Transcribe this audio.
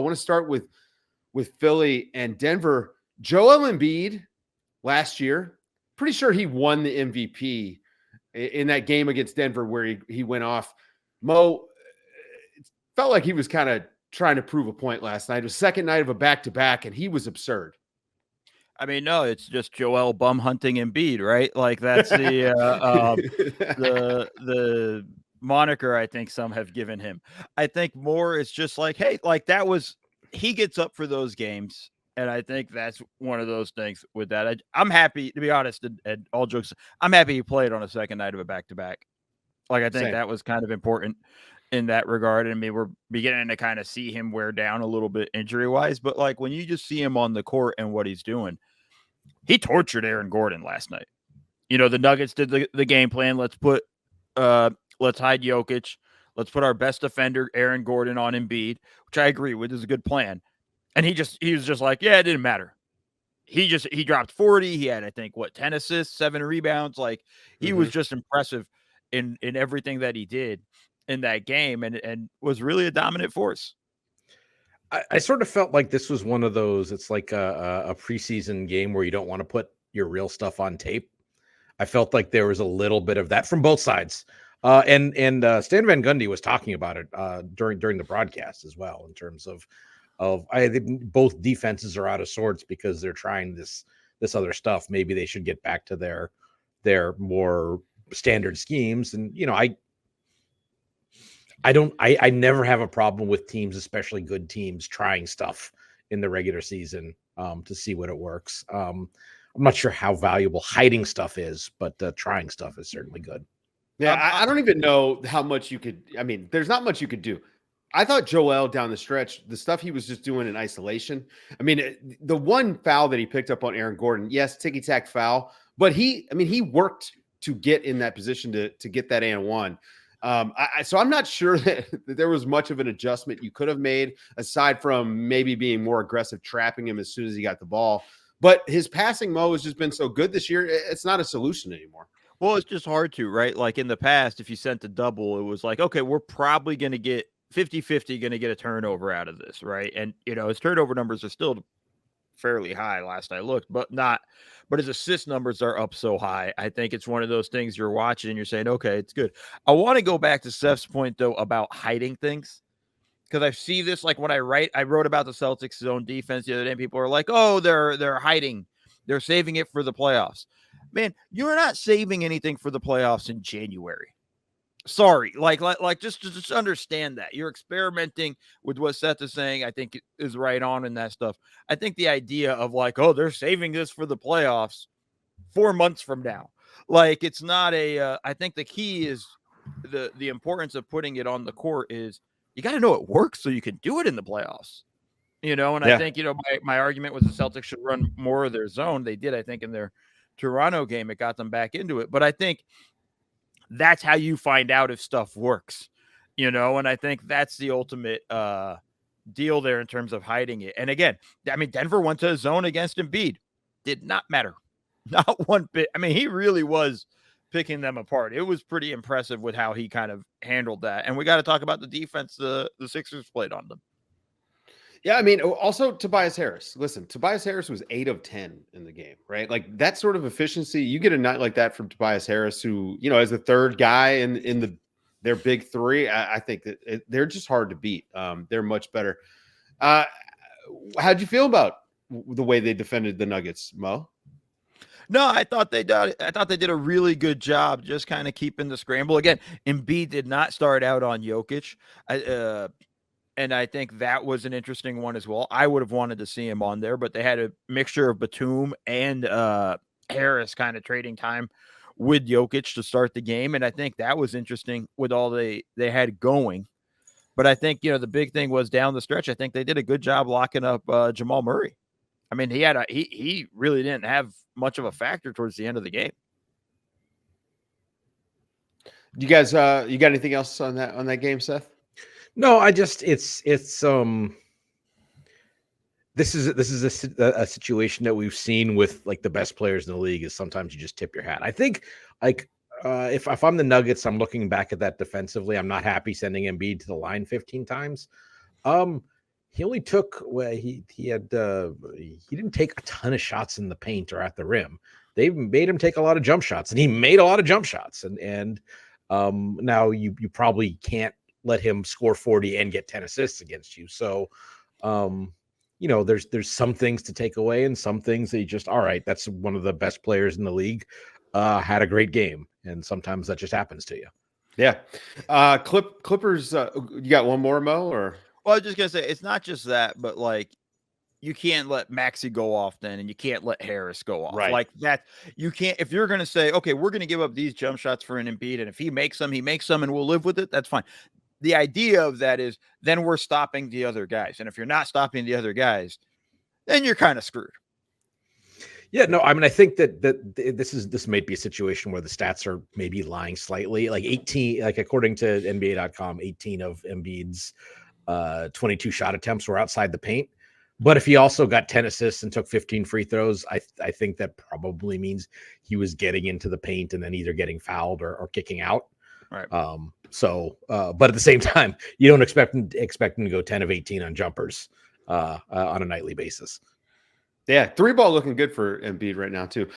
want to start with Philly and Denver. Joel Embiid last year, pretty sure he won the MVP in that game against Denver where he went off. Mo, it felt like he was kind of trying to prove a point last night. It was second night of a back-to-back, and he was absurd. I mean, no, it's just Joel bum hunting Embiid, right? Like that's the moniker I think some have given him. I think more it's just like, hey, like that was he gets up for those games. And I think that's one of those things with that. I'm happy, to be honest, and all jokes, I'm happy he played on a second night of a back-to-back. Like, I think that was kind of important in that regard. I mean, we're beginning to kind of see him wear down a little bit injury-wise. But, like, when you just see him on the court and what he's doing, he tortured Aaron Gordon last night. You know, the Nuggets did the game plan. Let's hide Jokic. Let's put our best defender, Aaron Gordon, on Embiid, which I agree with is a good plan. And he was just like, yeah, it didn't matter. He dropped 40. He had, I think, 10 assists, 7 rebounds. Like he was just impressive in everything that he did in that game and was really a dominant force. I sort of felt like this was one of those, it's like a preseason game where you don't want to put your real stuff on tape. I felt like there was a little bit of that from both sides. And Stan Van Gundy was talking about it during the broadcast as well, in terms of I think both defenses are out of sorts because they're trying this other stuff. Maybe they should get back to their more standard schemes. And you know, I never have a problem with teams, especially good teams, trying stuff in the regular season to see what it works. I'm not sure how valuable hiding stuff is, but trying stuff is certainly good. Yeah, I don't even know how much you could. I mean, there's not much you could do. I thought Joel down the stretch, the stuff he was just doing in isolation. I mean, the one foul that he picked up on Aaron Gordon, yes, ticky-tack foul, but he worked to get in that position to get that and one. So I'm not sure that there was much of an adjustment you could have made aside from maybe being more aggressive, trapping him as soon as he got the ball. But his passing, Mo, has just been so good this year. It's not a solution anymore. Well, it's just hard to, right? Like in the past, if you sent a double, it was like, okay, we're probably going to get 50-50 going to get a turnover out of this, right? And, you know, his turnover numbers are still fairly high last I looked, but his assist numbers are up so high. I think it's one of those things you're watching and you're saying, okay, it's good. I want to go back to Seth's point, though, about hiding things. Because I see this, like when I wrote about the Celtics' zone defense the other day, and people are like, oh, they're hiding. They're saving it for the playoffs. Man, you're not saving anything for the playoffs in January. Sorry, like just understand that you're experimenting with what Seth is saying. I think is right on in that stuff. I think the idea of like, oh, they're saving this for the playoffs 4 months from now, like it's not a. I think the key is the importance of putting it on the court is you got to know it works so you can do it in the playoffs. You know, and I think my argument was the Celtics should run more of their zone. They did, I think, in their Toronto game. It got them back into it, but I think that's how you find out if stuff works, you know? And I think that's the ultimate deal there in terms of hiding it. And again, I mean, Denver went to a zone against Embiid. Did not matter. Not one bit. I mean, he really was picking them apart. It was pretty impressive with how he kind of handled that. And we got to talk about the defense the Sixers played on them. Yeah, I mean, also Tobias Harris. Listen, Tobias Harris was 8 of 10 in the game, right? Like that sort of efficiency, you get a night like that from Tobias Harris, who, you know, as the third guy in their big three, I think that they're just hard to beat. They're much better. How'd you feel about the way they defended the Nuggets, Mo? No, I thought they did a really good job just kind of keeping the scramble. Again, Embiid did not start out on Jokic. And I think that was an interesting one as well. I would have wanted to see him on there, but they had a mixture of Batum and Harris kind of trading time with Jokic to start the game. And I think that was interesting with all they had going. But I think, you know, the big thing was down the stretch. I think they did a good job locking up Jamal Murray. I mean, he really didn't have much of a factor towards the end of the game. You guys, you got anything else on that game, Seth? No, I just this is a situation that we've seen with like the best players in the league is sometimes you just tip your hat. I think like if I'm the Nuggets, I'm looking back at that defensively. I'm not happy sending Embiid to the line 15 times. he only took he didn't take a ton of shots in the paint or at the rim. They made him take a lot of jump shots, and he made a lot of jump shots. And now you probably can't let him score 40 and get 10 assists against you. So there's some things to take away and some things that you just, all right, that's one of the best players in the league. Had a great game, and sometimes that just happens to you. Yeah. Clippers. You got one more, Mo? Or Well, I was just gonna say it's not just that, but like you can't let Maxey go off then, and you can't let Harris go off. Right. Like that, you can't. If you're gonna say, okay, we're gonna give up these jump shots for an Embiid, and if he makes them, and we'll live with it. That's fine. The idea of that is then we're stopping the other guys, and if you're not stopping the other guys, then you're kind of screwed. Yeah, no, I mean, I think that this might be a situation where the stats are maybe lying slightly. Like 18, like according to NBA.com, 18 of Embiid's 22 shot attempts were outside the paint. But if he also got 10 assists and took 15 free throws, I think that probably means he was getting into the paint and then either getting fouled or kicking out. Right. But at the same time, you don't expect him to go 10 of 18 on jumpers on a nightly basis. yeah, 3-ball looking good for Embiid right now too.